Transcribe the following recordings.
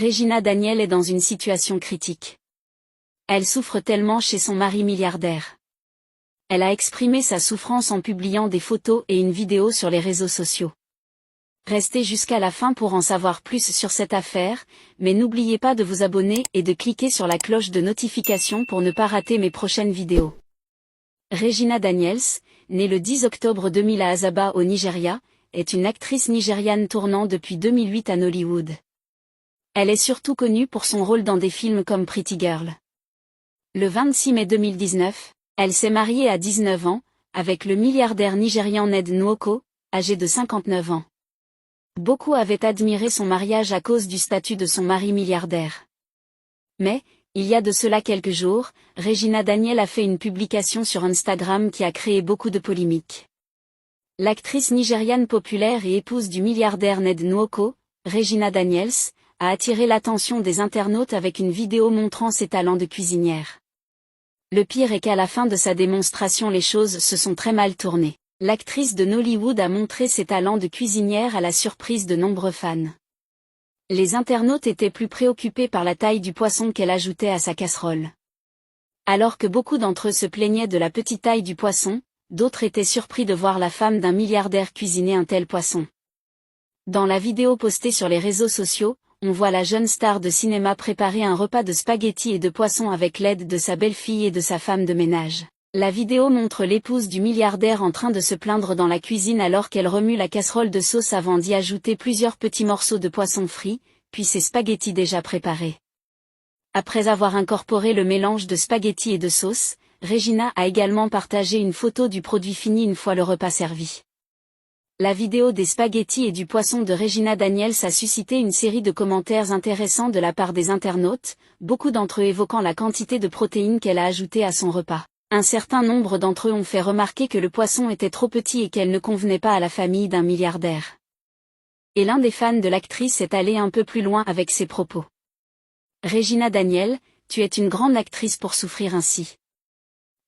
Regina Daniel est dans une situation critique. Elle souffre tellement chez son mari milliardaire. Elle a exprimé sa souffrance en publiant des photos et une vidéo sur les réseaux sociaux. Restez jusqu'à la fin pour en savoir plus sur cette affaire, mais n'oubliez pas de vous abonner et de cliquer sur la cloche de notification pour ne pas rater mes prochaines vidéos. Regina Daniels, née le 10 octobre 2000 à Asaba au Nigeria, est une actrice nigériane tournant depuis 2008 à Nollywood. Elle est surtout connue pour son rôle dans des films comme Pretty Girl. Le 26 mai 2019, elle s'est mariée à 19 ans, avec le milliardaire nigérian Ned Nwoko, âgé de 59 ans. Beaucoup avaient admiré son mariage à cause du statut de son mari milliardaire. Mais, il y a de cela quelques jours, Regina Daniel a fait une publication sur Instagram qui a créé beaucoup de polémiques. L'actrice nigériane populaire et épouse du milliardaire Ned Nwoko, Regina Daniels, a attiré l'attention des internautes avec une vidéo montrant ses talents de cuisinière. Le pire est qu'à la fin de sa démonstration les choses se sont très mal tournées. L'actrice de Nollywood a montré ses talents de cuisinière à la surprise de nombreux fans. Les internautes étaient plus préoccupés par la taille du poisson qu'elle ajoutait à sa casserole. Alors que beaucoup d'entre eux se plaignaient de la petite taille du poisson, d'autres étaient surpris de voir la femme d'un milliardaire cuisiner un tel poisson. Dans la vidéo postée sur les réseaux sociaux, on voit la jeune star de cinéma préparer un repas de spaghettis et de poisson avec l'aide de sa belle-fille et de sa femme de ménage. La vidéo montre l'épouse du milliardaire en train de se plaindre dans la cuisine alors qu'elle remue la casserole de sauce avant d'y ajouter plusieurs petits morceaux de poisson frit, puis ses spaghettis déjà préparés. Après avoir incorporé le mélange de spaghettis et de sauce, Regina a également partagé une photo du produit fini une fois le repas servi. La vidéo des spaghettis et du poisson de Regina Daniels a suscité une série de commentaires intéressants de la part des internautes, beaucoup d'entre eux évoquant la quantité de protéines qu'elle a ajoutée à son repas. Un certain nombre d'entre eux ont fait remarquer que le poisson était trop petit et qu'elle ne convenait pas à la famille d'un milliardaire. Et l'un des fans de l'actrice est allé un peu plus loin avec ses propos. Regina Daniel, tu es une grande actrice pour souffrir ainsi.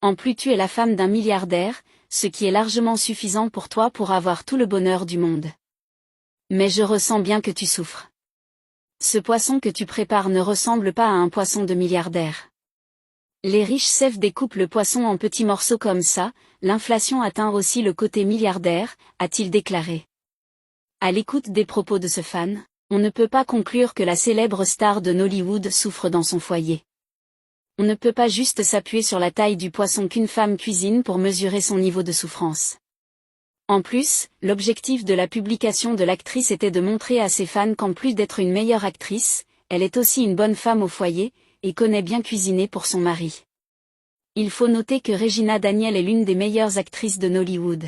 En plus tu es la femme d'un milliardaire, ce qui est largement suffisant pour toi pour avoir tout le bonheur du monde. Mais je ressens bien que tu souffres. Ce poisson que tu prépares ne ressemble pas à un poisson de milliardaire. Les riches chefs découpent le poisson en petits morceaux comme ça, l'inflation atteint aussi le côté milliardaire, a-t-il déclaré. À l'écoute des propos de ce fan, on ne peut pas conclure que la célèbre star de Nollywood souffre dans son foyer. On ne peut pas juste s'appuyer sur la taille du poisson qu'une femme cuisine pour mesurer son niveau de souffrance. En plus, l'objectif de la publication de l'actrice était de montrer à ses fans qu'en plus d'être une meilleure actrice, elle est aussi une bonne femme au foyer, et connaît bien cuisiner pour son mari. Il faut noter que Regina Daniel est l'une des meilleures actrices de Nollywood.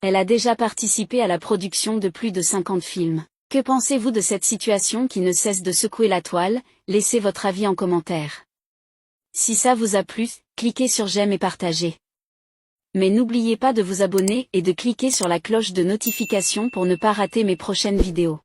Elle a déjà participé à la production de plus de 50 films. Que pensez-vous de cette situation qui ne cesse de secouer la toile? Laissez votre avis en commentaire. Si ça vous a plu, cliquez sur j'aime et partagez. Mais n'oubliez pas de vous abonner et de cliquer sur la cloche de notification pour ne pas rater mes prochaines vidéos.